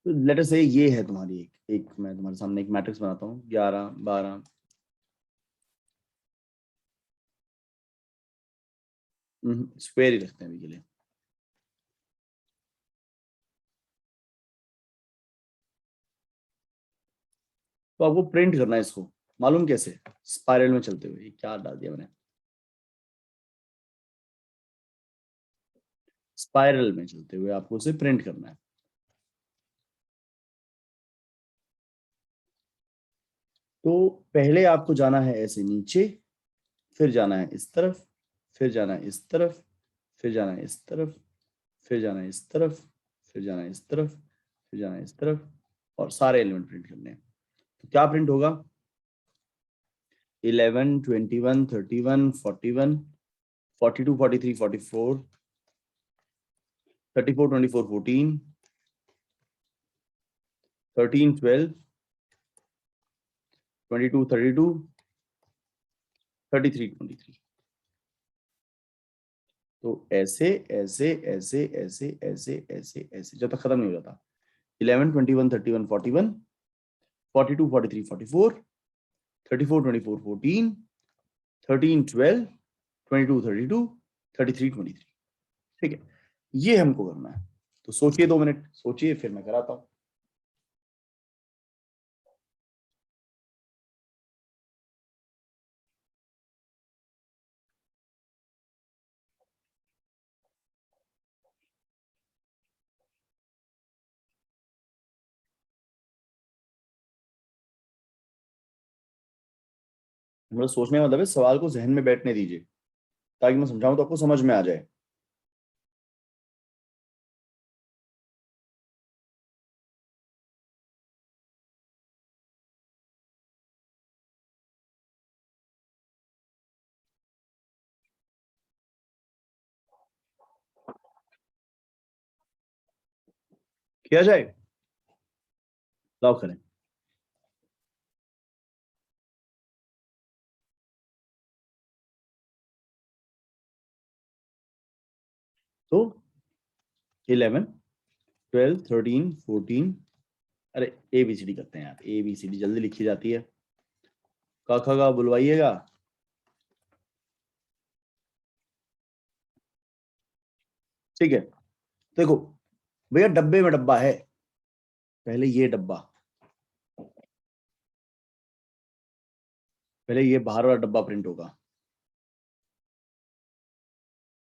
तो लेट अस से ये है तुम्हारी एक एक मैं तुम्हारे सामने एक मैट्रिक्स बनाता हूँ, 11 12, स्क्वायर ही रखते हैं अभी के लिए। तो आपको प्रिंट करना है इसको, मालूम कैसे? स्पाइरल में चलते हुए। क्या डाल दिया मैंने? स्पाइरल में चलते हुए आपको उसे प्रिंट करना है। तो पहले आपको जाना है ऐसे नीचे, फिर जाना है इस तरफ, फिर जाना है इस तरफ, फिर जाना है इस तरफ, फिर जाना है इस तरफ, फिर जाना है इस तरफ, फिर जाना है इस तरफ, और सारे एलिमेंट प्रिंट करने हैं। तो क्या प्रिंट होगा? 11 21 31 41 42 43 44 34 24 14 13 12 22 32 33 23। तो ऐसे ऐसे ऐसे ऐसे ऐसे ऐसे ऐसे जब तक खत्म नहीं हो जाता। 11 21 31 41 42 43 44 34 24 14 13 12 22 32 33 23। ठीक है, ये हमको करना है। तो सोचिए, 2 मिनट सोचिए, फिर मैं कराता हूं। मतलब सोचने का मतलब है सवाल को जहन में बैठने दीजिए, ताकि मैं समझाऊं तो आपको समझ में आ जाए। किया जाए? लाओ करें। तो 11 12 13 14, अरे ABCD करते हैं यार, ABCD जल्दी लिखी जाती है। क ख ग बुलवाइएगा। ठीक है, देखो भैया, डब्बे में डब्बा है। पहले ये डब्बा, पहले ये बाहर वाला डब्बा प्रिंट होगा,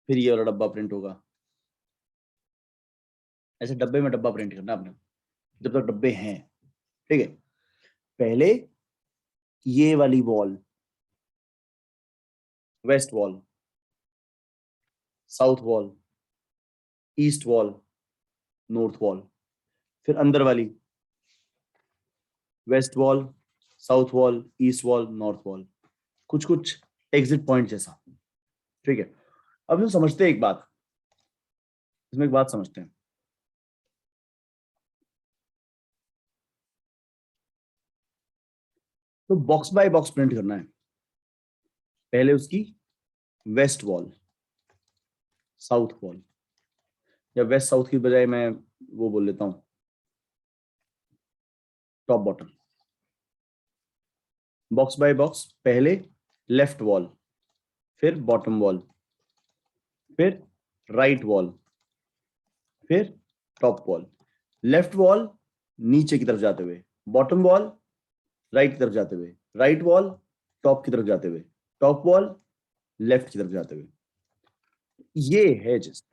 फिर ये वाला डब्बा प्रिंट होगा। ऐसे डब्बे में डब्बा प्रिंट करना आपने, जब तक डब्बे हैं। ठीक है, पहले ये वाली wall, west wall, south wall, east wall, north wall, फिर अंदर वाली west wall, south wall, east wall, north wall, कुछ कुछ एग्जिट पॉइंट जैसा। ठीक है, अब हम समझते हैं एक बात, इसमें एक बात समझते हैं। तो बॉक्स बाय बॉक्स प्रिंट करना है। पहले उसकी वेस्ट वॉल, साउथ वॉल, या वेस्ट साउथ की बजाय मैं वो बोल लेता हूँ top bottom. Box by box, पहले लेफ्ट वॉल, फिर बॉटम वॉल, फिर राइट वॉल, फिर टॉप वॉल। लेफ्ट वॉल नीचे की तरफ जाते हुए, बॉटम वॉल राइट की तरफ जाते हुए, राइट वॉल टॉप की तरफ जाते हुए, टॉप वॉल लेफ्ट की तरफ जाते हुए। ये है जस्ट।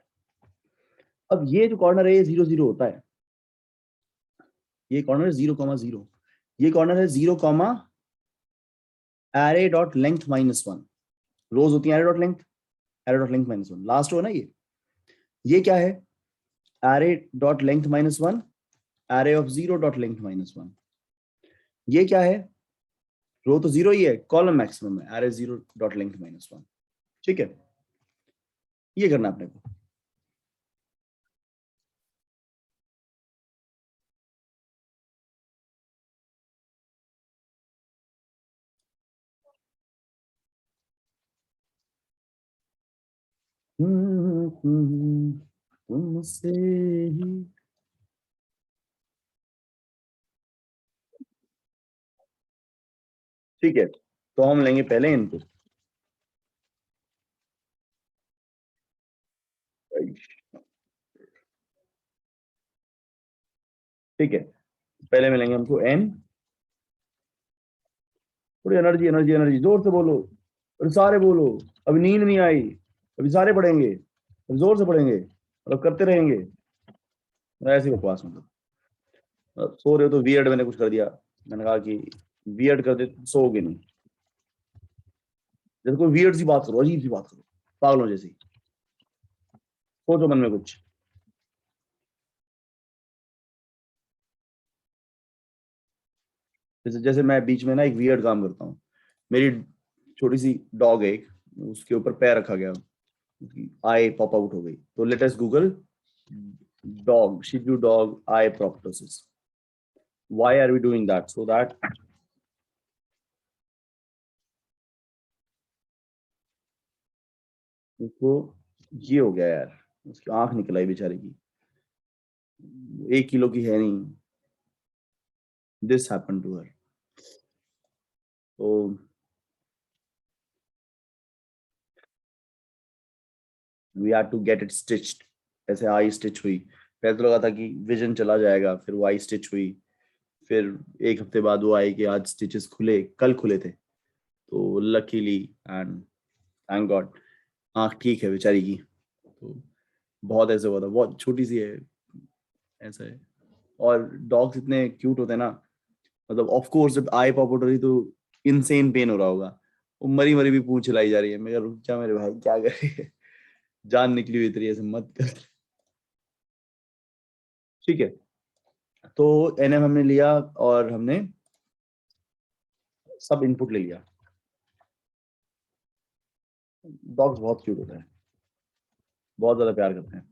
अब ये जो कॉर्नर है ये 0 0 होता है। ये कॉर्नर है 0 0, ये कॉर्नर है 0 एरे डॉट लेंथ -1। रोज होती है array dot length, array dot length -1 last हो ना ये क्या है? Array dot length -1, array of 0 dot length -1। ये क्या है? रो तो 0 ही है, कॉलम मैक्सिमम है, एरे 0 डॉट लेंथ -1। ठीक है, ये करना अपने को। तुमसे ही ठीक है, तो हम लेंगे पहले इनपुट। ठीक है, पहले मिलेंगे हमको n। थोड़ी एनर्जी एनर्जी एनर्जी, जोर से बोलो और सारे बोलो। अभी नींद नहीं आई, अभी सारे पढ़ेंगे, अभी जोर से पढ़ेंगे और अब करते रहेंगे। ऐसी बकवास मतलब। अब सो रहे हो तो वियर्ड मैंने कुछ कर दिया, मैंने कहा कि वियर्ड कर दे तो सोओगे नहीं। जैसे कोई वियर्ड सी बात करो, अजीब सी बात करो, पागलों जैसी। सोचो मन में कुछ। जैसे जैसे मैं बीच में ना एक वियर्ड काम करता हूँ। मेरी छोटी सी डॉग है एक, उसके ऊपर पैर रखा गया, उसकी आई पॉप आउट हो गई। तो लेट अस गूगल डॉग, शिजू dog eye proptosis. Why are we doing that? So that उसको ये हो गया यार, उसकी आंख निकल आई बेचारे की, 1 किलो की है नहीं। This happen to her. तो we had to get it stitched. ऐसे आई स्टिच हुई। पहले तो लगा था कि विजन चला जाएगा, फिर वो आई स्टिच हुई। फिर एक हफ्ते बाद वो आई कि आज स्टिचेस खुले, कल खुले थे। तो लकीली एंड थैंक गॉड आंख ठीक है बेचारी की। तो बहुत ऐसे हुआ था, बहुत छोटी सी है, ऐसा है। और डॉग्स इतने क्यूट होते हैं ना, मतलब ऑफ कोर्स जब आई पॉप आउट हो रही तो इनसेन पेन हो रहा होगा। वो मरी मरी भी पूंछ हिलाई जा रही है। मैं कह, रुक जा मेरे भाई, क्या कर रही है, जान निकली हुई तेरी, ऐसे मत कर। ठीक है, तो एनएम हमने लिया और हमने सब इनपुट ले लिया। डॉग्स बहुत क्यूट होते हैं, बहुत ज्यादा प्यार करते हैं,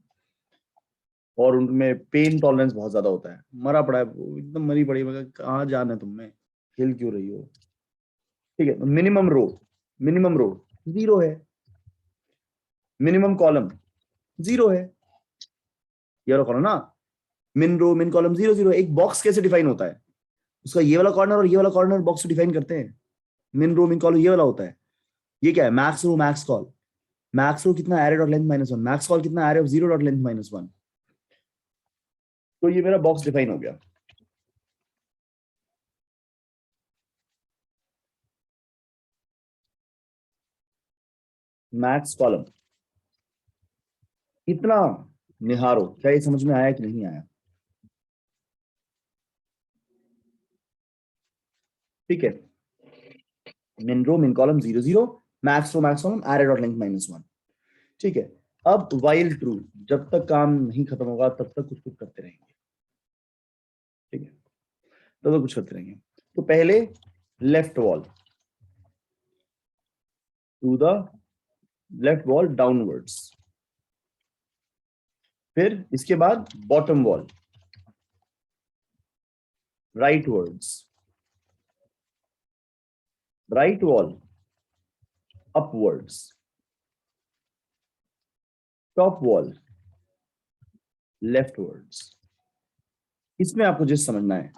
और उनमें पेन टॉलरेंस बहुत ज्यादा होता है। मरा पड़ा है वो, एकदम मरी पड़ी, मगर कहाँ जान है तुम्हें, हिल क्यों रही हो? ठीक है, मिनिमम रो 0 है, मिनिमम कॉलम 0 है। ये वाला कॉलम ना, मिन रो मिन कॉलम 0 0। एक बॉक्स कैसे डिफाइन होता है? उसका ये वाला कॉर्नर और ये वाला कॉर्नर बॉक्स डिफाइन करते हैं। मिन रो मिन कॉलम ये वाला होता है। ये क्या है? Max row max col. Max row कितना, array dot length -1। Max col कितना, एरे ऑफ 0 डॉट लेंथ -1। तो ये मेरा बॉक्स डिफाइन हो गया। मैक्स कॉलम इतना निहारो, क्या ये समझ में आया कि नहीं आया? ठीक है, min row min column 0 0, max row max column, array dot length -1। ठीक है, अब वाइल ट्रू, जब तक काम नहीं खत्म होगा तब तक कुछ कुछ करते रहेंगे। ठीक है, तब तक कुछ करते रहेंगे। तो पहले left wall, to the left wall downwards. फिर इसके बाद bottom wall rightwards, right wall upwards, top wall leftwards. इसमें आपको जिस समझना है,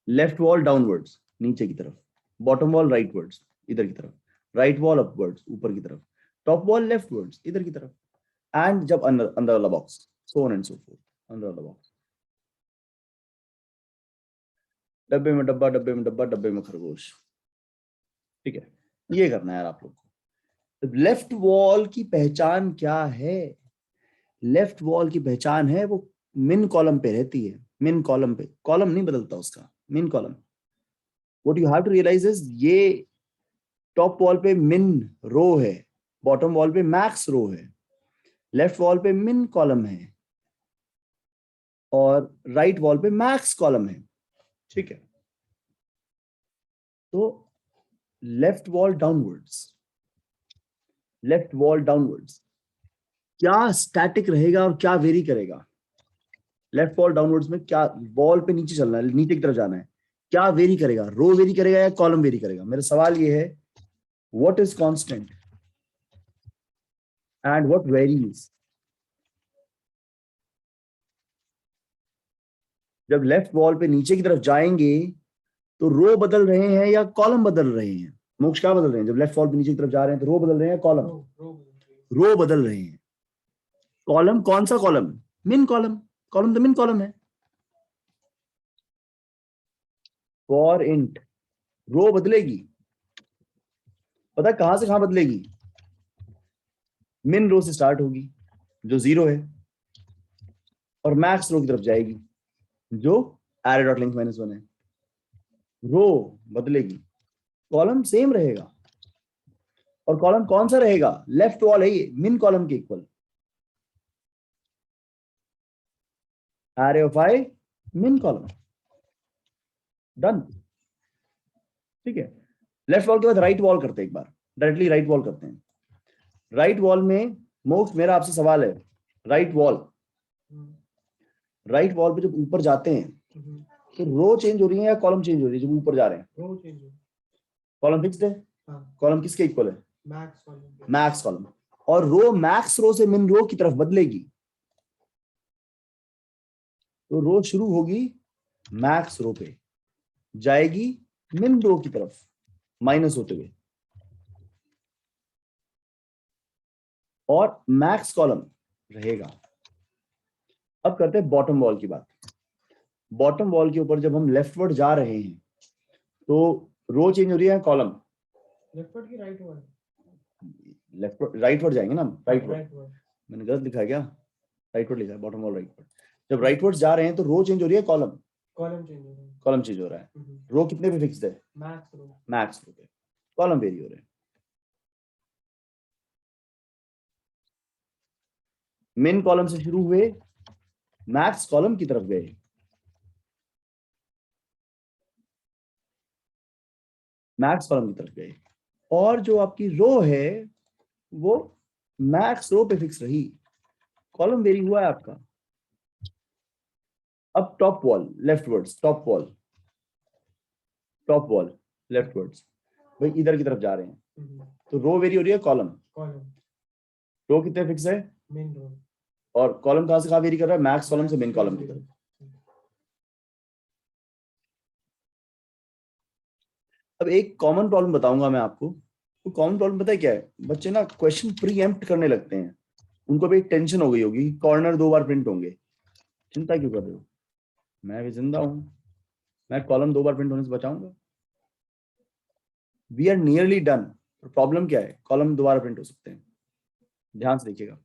लेफ्ट वॉल डाउनवर्ड्स नीचे की तरफ, बॉटम वॉल राइट वर्ड्स इधर की तरफ, राइट वॉल अपवर्ड्स ऊपर की तरफ, टॉप वॉल लेफ्ट वर्ड्स इधर की तरफ। एंड जब अंदर अंदर वाला box, so on and so fourth, अंदर वाला बॉक्स। डब्बे में डब्बा, डब्बे में डब्बा, डब्बे में खरगोश। ठीक है, ये करना है यार आप लोग को। लेफ्ट वॉल की पहचान क्या है? लेफ्ट वॉल की पहचान है वो मिन कॉलम पे रहती है। मिन कॉलम पे, कॉलम नहीं बदलता उसका, min column. What you have to realise is, ये टॉप वॉल पे मिन रो है, बॉटम वॉल पे मैक्स रो है, लेफ्ट वॉल पे मिन कॉलम है और राइट वॉल पे मैक्स कॉलम है। ठीक है, तो left wall downwards, left wall downwards क्या स्टैटिक रहेगा और क्या वेरी करेगा? लेफ्ट वॉल डाउनवर्ड्स में क्या, वॉल पे नीचे चलना है, नीचे की तरफ जाना है, क्या वेरी करेगा? रो वेरी करेगा या कॉलम वेरी करेगा? मेरा सवाल ये है, what is constant and what varies? जब लेफ्ट वॉल पे नीचे की तरफ जाएंगे तो रो बदल रहे हैं या कॉलम बदल रहे हैं? मोक्ष क्या बदल रहे हैं? जब लेफ्ट वॉल पे नीचे की तरफ जा रहे हैं तो रो बदल रहे हैं, कॉलम? रो बदल रहे हैं। कॉलम कौन सा कॉलम? मिन कॉलम। कॉलम तो मिन कॉलम है। फॉर इंट रो बदलेगी, पता कहां से कहां बदलेगी? मिन रो से स्टार्ट होगी जो 0 है, और मैक्स रो की तरफ जाएगी जो array डॉट लेंथ -1 है। रो बदलेगी, कॉलम सेम रहेगा। और कॉलम कौन सा रहेगा? लेफ्ट वॉल है ये, मिन कॉलम के इक्वल। array of I मिन कॉलम, डन। ठीक है, लेफ्ट वॉल के बाद राइट वॉल करते हैं एक बार, डायरेक्टली राइट वॉल करते हैं। राइट वॉल में मोक्ष मेरा आपसे सवाल है, राइट वॉल पे जब ऊपर जाते हैं तो रो चेंज हो रही है या कॉलम चेंज हो रही है? जब ऊपर जा रहे हैं रो चेंज हो, कॉलम फिक्स्ड है। कॉलम किसके इक्वल है? Max column, max column. और रो मैक्स रो से मिन रो की तरफ बदलेगी, तो रो शुरू होगी मैक्स रो पे, जाएगी मिन रो की तरफ माइनस होते हुए, और मैक्स कॉलम रहेगा। अब करते हैं बॉटम वॉल की बात। बॉटम वॉल के ऊपर जब हम लेफ्टवर्ड जा रहे हैं तो रो चेंज हो रही है, कॉलम? लेफ्टवर्ड की राइटवर्ड? लेफ्ट राइटवर्ड जाएंगे ना, राइटवर्ड। राइटवर्ड। मैंने गलत लिखा है क्या? राइटवर्ड लिखा है, बॉटम वॉल राइटवर्ड। जब राइटवर्ड जा रहे हैं तो रो चेंज हो रही है, कॉलम? कॉलम चेंज हो रहा है। कॉलम चेंज हो रहा है। रो कितने पे फिक्स्ड है? Max row. मैक्स रो पे। कॉलम वेरी हो रहे हैं। मिन कॉलम से शुरू हुए, मैक्स कॉलम की तरफ गए, मैक्स कॉलम की तरफ गए, और जो आपकी रो है वो मैक्स रो पे फिक्स रही, कॉलम वेरी हुआ है आपका। अब टॉप वॉल लेफ्टवर्ड्स, टॉप वॉल लेफ्टवर्ड्स, भाई इधर की तरफ जा रहे हैं तो रो वेरी हो रही है, कॉलम? रो कितने फिक्स है? मिन रो। और कॉलम कहां से कहां वेरी कर रहा है? मैक्स कॉलम से मिन कॉलम की तरफ। अब एक कॉमन प्रॉब्लम बताऊंगा मैं आपको। तो कॉमन प्रॉब्लम पता है क्या है? बच्चे ना क्वेश्चन प्रीएम्प्ट करने लगते हैं, उनको भी एक टेंशन हो गई होगी, कॉर्नर 2 बार प्रिंट होंगे। चिंता क्यों कर रहे हो? मैं भी जिंदा हूं, मैं कॉलम 2 बार प्रिंट होने से बचाऊंगा। We are nearly done. Problem क्या है? कॉलम दोबारा प्रिंट हो सकते हैं। ध्यान से देखिएगा,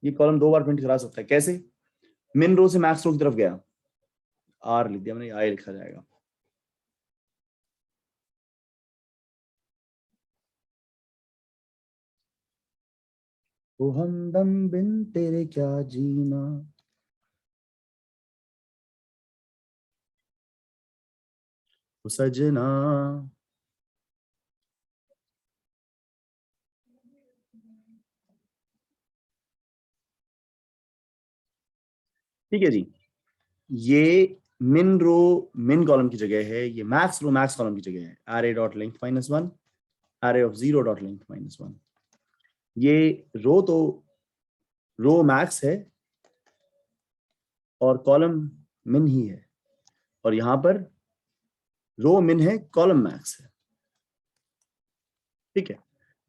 ये कॉलम 2 बार प्रिंट करा सकता है। कैसे? मिन रो से मैक्स रो की तरफ गया, आर लिख दिया मैंने, आई लिखा जाएगा। तो हमदम बिन तेरे क्या जीना, ओ सजना। ठीक है जी, ये मिन रो मिन कॉलम की जगह है, ये मैक्स रो मैक्स कॉलम की जगह है। array dot length -1, array of 0 dot length -1। ये रो तो रो मैक्स है और कॉलम मिन ही है, और यहां पर रो मिन है, कॉलम मैक्स है। ठीक है,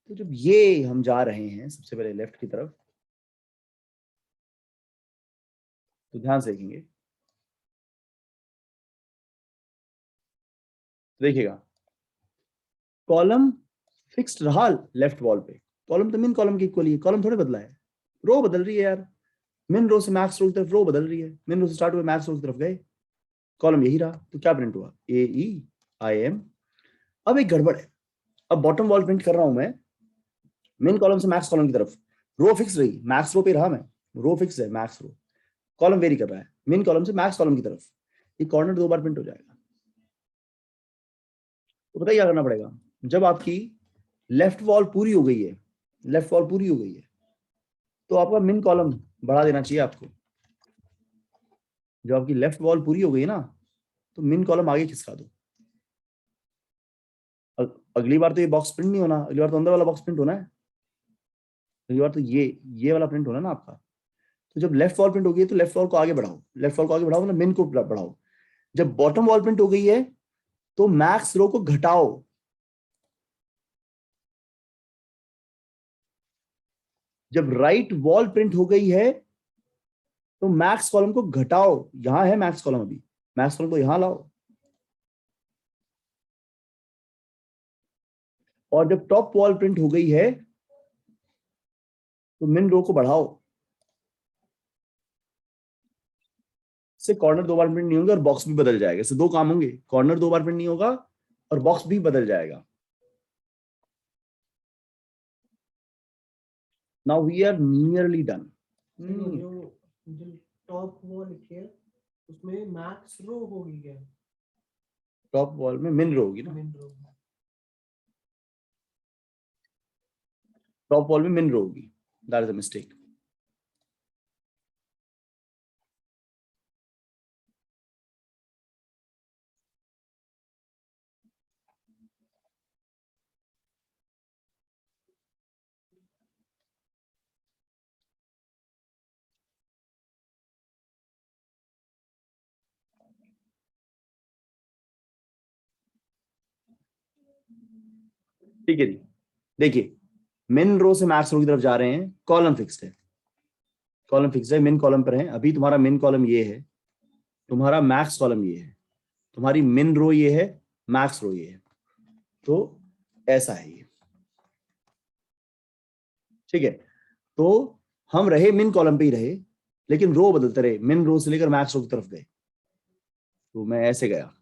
तो जब ये हम जा रहे हैं सबसे पहले लेफ्ट की तरफ, तो ध्यान से देखेंगे, देखिएगा कॉलम फिक्स्ड रहा लेफ्ट वॉल पे। कॉलम तो मिन कॉलम के इक्वल ही है, कॉलम थोड़े बदला है। रो बदल रही है यार, मिन रो से मैक्स रो की तरफ रो बदल रही है, मिन रो से स्टार्ट हुए मैक्स रो की तरफ गए, कॉलम यही रहा। तो क्या प्रिंट हुआ? AEIM। अब एक गड़बड़ है, अब बॉटम वॉल प्रिंट कर रहा हूं मैं मिन कॉलम से मैक्स कॉलम की तरफ, रो फिक्स रही, मैक्स रो पे रहा मैं, रो फिक्स है मैक्स रो, कॉलम वेरी कर रहा है मिन कॉलम से मैक्स कॉलम की तरफ, ये कॉर्नर 2 बार प्रिंट हो जाएगा। तो बताइए क्या करना पड़ेगा? जब आपकी लेफ्ट वॉल पूरी हो गई है, लेफ्ट वॉल पूरी हो गई है, तो आपका मिन कॉलम बढ़ा देना चाहिए आपको। जब आपकी लेफ्ट वॉल पूरी हो गई ना, तो मिन कॉलम आगे खिसका दो। अगली बार तो ये बॉक्स प्रिंट नहीं होना, अगली बार तो अंदर वाला बॉक्स प्रिंट होना है, अगली बार तो ये वाला प्रिंट होना ना आपका। तो जब लेफ्ट वॉल प्रिंट हो गई है तो लेफ्ट वॉल को आगे बढ़ाओ, लेफ्ट वॉल को आगे बढ़ाओ ना, मिन को बढ़ाओ। जब बॉटम वॉल प्रिंट हो गई है तो मैक्स रो को घटाओ। जब राइट वॉल प्रिंट हो गई है तो मैक्स कॉलम को घटाओ। यहां है मैक्स कॉलम, अभी मैक्स कॉलम को यहां लाओ। और जब टॉप वॉल प्रिंट हो गई है तो मिन रो को बढ़ाओ। से कॉर्नर 2 बार प्रिंट नहीं होंगे और बॉक्स भी बदल जाएगा। इससे 2 काम होंगे, कॉर्नर 2 बार प्रिंट नहीं होगा और बॉक्स भी बदल जाएगा। Now we are nearly done. जो टॉप वो लिखे है उसमें मैक्स रो होगी क्या? टॉप वॉल में मिन रो होगी ना, मिन रो। टॉप वॉल में मिन रो होगी। That is a mistake. ठीक है जी, देखिए मिन रो से मैक्स रो की तरफ जा रहे हैं, कॉलम फिक्स्ड है, कॉलम फिक्स्ड है, मिन कॉलम पर है। अभी तुम्हारा मिन कॉलम ये है, तुम्हारा मैक्स कॉलम ये है, तुम्हारी मिन रो ये है, मैक्स रो ये है। तो ऐसा है ये, ठीक है। तो हम रहे मिन कॉलम पे ही रहे, लेकिन रो बदलते रहे, मिन रो से लेकर मैक्स रो की तरफ गए। तो मैं ऐसे गया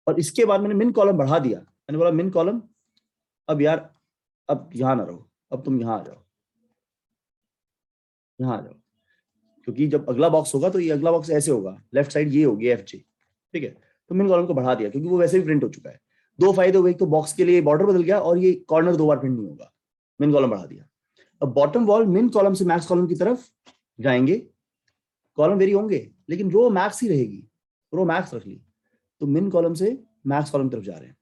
और इसके बाद मैंने मिन कॉलम बढ़ा दिया। मैंने बोला मिन कॉलम, अब यार अब यहां ना रहो, अब तुम यहां आ जाओ, यहां आ जाओ। क्योंकि जब अगला बॉक्स होगा तो ये अगला बॉक्स ऐसे होगा, लेफ्ट साइड ये होगी एफ जी, ठीक है। तो मिन कॉलम को बढ़ा दिया क्योंकि वो वैसे भी प्रिंट हो चुका है। 2 फायदे हुए, एक तो बॉक्स के लिए बॉर्डर बदल गया और ये कॉर्नर 2 बार प्रिंट नहीं होगा। मिन कॉलम बढ़ा दिया। अब बॉटम वॉल मिन कॉलम से मैक्स कॉलम की तरफ जाएंगे, कॉलम वेरी होंगे लेकिन रो मैक्स ही रहेगी, रो मैक्स रख ली। तो मिन कॉलम से मैक्स कॉलम की तरफ जा रहे हैं,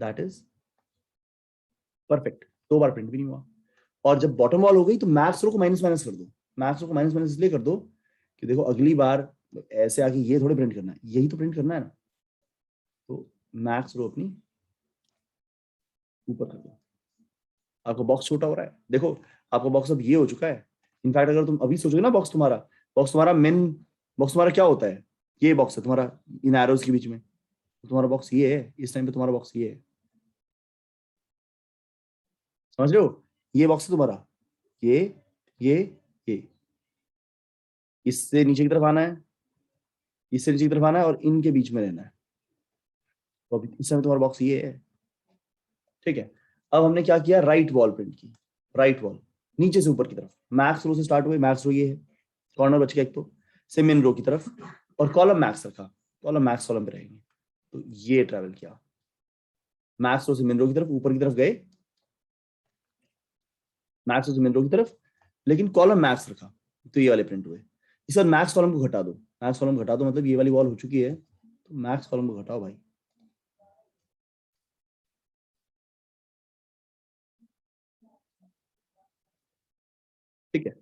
that is perfect. 2 bar print भी नहीं हुआ। और जब बॉटम वॉल हो गई तो मैक्स रो को माइनस माइनस कर दो। मैक्स रो को माइनस माइनस इसलिए कर दो कि देखो अगली बार ऐसे आके ये थोड़े प्रिंट करना है, यही तो प्रिंट करना है ना। तो मैक्स रो अपनी ऊपर कर दो। आपका बॉक्स छोटा हो रहा है, देखो आपका बॉक्स अब ये हो चुका है। इनफैक्ट अगर तुम अभी सोचोगे ना बॉक्स तुम्हारा मेन बॉक्स तुम्हारा क्या होता है, ये बॉक्स है तुम्हारा इन एरोज के बीच में, तो तुम्हारा बॉक्स ये है, इस टाइम पे तुम्हारा बॉक्स ये है, समझ रहे हो। ये बॉक्स है तुम्हारा, ये ये ये, इससे नीचे की तरफ आना है, इससे नीचे की तरफ आना है और इनके बीच में रहना है। तो अभी इस समय तुम्हारा बॉक्स ये है, ठीक है। अब हमने क्या किया, राइट वॉल प्रिंट की। राइट वॉल नीचे से ऊपर की तरफ, मैक्स रो से स्टार्ट हुए, मैक्स रो ये है, कॉर्नर बच गया एक तो, से मिन रो की तरफ, और कॉलम मैक्स रखा, कॉलम मैक्स कॉलम पे रहेंगे। तो ये ट्रेवल किया, मैक्स रो से मिन रो की तरफ, ऊपर की तरफ गए, मैक्स रो से मिन रो की तरफ, लेकिन कॉलम मैक्स रखा। तो ये वाले प्रिंट हुए। इस बार मैक्स कॉलम को घटा दो, मैक्स कॉलम घटा दो, मतलब ये वाली वॉल हो चुकी है, तो मैक्स कॉलम को घटाओ भाई। ठीक है।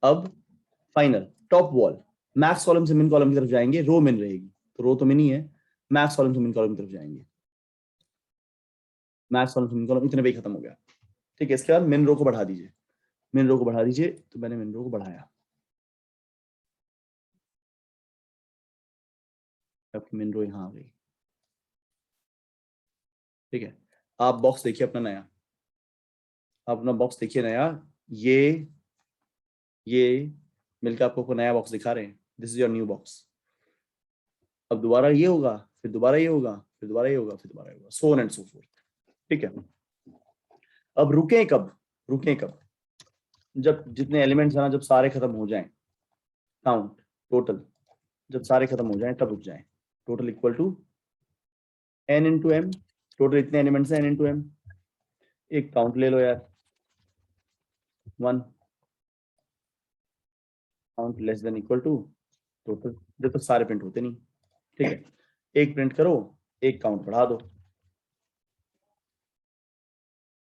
अब final top wall, max column से मिन कॉलम की तरफ जाएंगे, रो मिन रहेगी, तो रो तो मिन ही है, मैक्स कॉलम से मिन कॉलम की तरफ जाएंगे, मैक्स कॉलम से मिन कॉलम, इतने पे ही खत्म हो गया। ठीक है। इसके बाद मिन रो को बढ़ा दीजिए, मिन रो को बढ़ा दीजिए। तो मैंने मिन रो को बढ़ाया, आपकी मिन रो यहाँ आ गई। ठीक है। आप बॉक्स देखिए अपना नया, आप अपना बॉक्स देखिए नया, ये मिलकर आपको नया बॉक्स दिखा रहे हैं, this is your new box. अब दोबारा ये होगा, फिर दोबारा ये होगा, फिर दोबारा ये होगा, फिर दोबारा ये होगा, so on and so fourth. ठीक है। अब रुके कब, रुके कब, जब जितने एलिमेंट्स हैं ना, जब सारे खत्म हो जाएं, काउंट टोटल, जब सारे खत्म हो जाएं तब रुक जाएं। Total equal to n into M, total इतने एलिमेंट्स हैं n इंटू एम। एक काउंट ले लो यार, 1, count less than equal to total, जब तक सारे प्रिंट होते नहीं। ठीक है। एक प्रिंट करो, एक काउंट बढ़ा दो।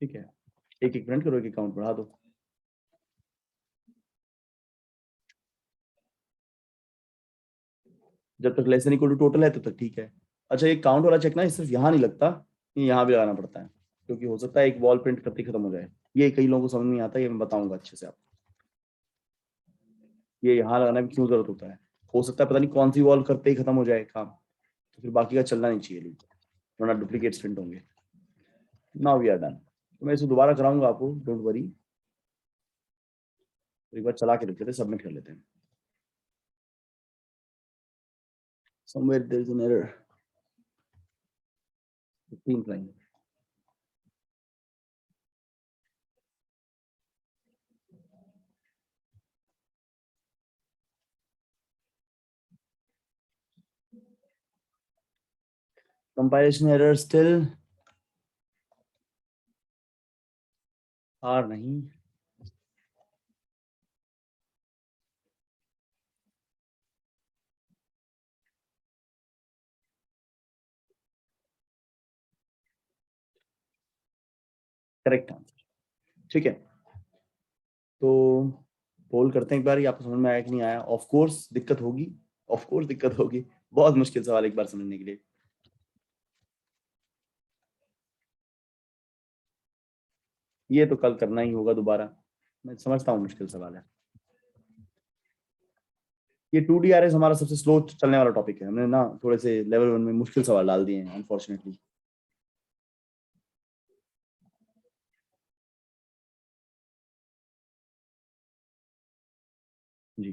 ठीक है। एक एक प्रिंट करो, एक एक काउंट बढ़ा दो। जब तक less than equal to total है तब तक ठीक है। अच्छा ये काउंट वाला चेक ना सिर्फ यहाँ नहीं लगता, ये यहाँ भी लगाना पड़ता है, क्योंकि हो सकता है एक वॉल प्रिंट करते ही खत्म हो जाए। ये कई लोगों को समझ नहीं आता, ये मैं बताऊंगा अच्छे से आपको। ये यहाँ लगाना भी क्यों जरूरत होता है, हो सकता है पता नहीं कौन सी वॉल करते ही खत्म हो जाए काम, तो फिर बाकी का चलना नहीं चाहिए लूप, वरना डुप्लीकेट्स प्रिंट होंगे। Now we are done. तो मैं इसे दोबारा कराऊंगा आपको, डोंट वरी। एक बार चला के देख लेते हैं, सबमिट कर लेते हैं। somewhere there is an error 15th line। Compilation error still are नहीं, करेक्ट आंसर। ठीक है, तो पोल करते हैं एक बार, ये आपको समझ में आया कि नहीं आया। ऑफ कोर्स दिक्कत होगी, ऑफ कोर्स दिक्कत होगी, बहुत मुश्किल सवाल एक बार समझने के लिए। ये तो कल करना ही होगा दोबारा, मैं समझता हूँ मुश्किल सवाल है। ये 2DRS हमारा सबसे स्लो चलने वाला टॉपिक है, हमने ना थोड़े से लेवल 1 में मुश्किल सवाल डाल दिए हैं अनफॉर्चुनेटली। जी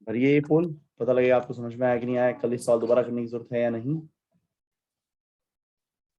भरिए ये पोल, पता लगेगा आपको समझ में आया कि नहीं आया, कल इस सवाल दोबारा करने की जरूरत है या नहीं।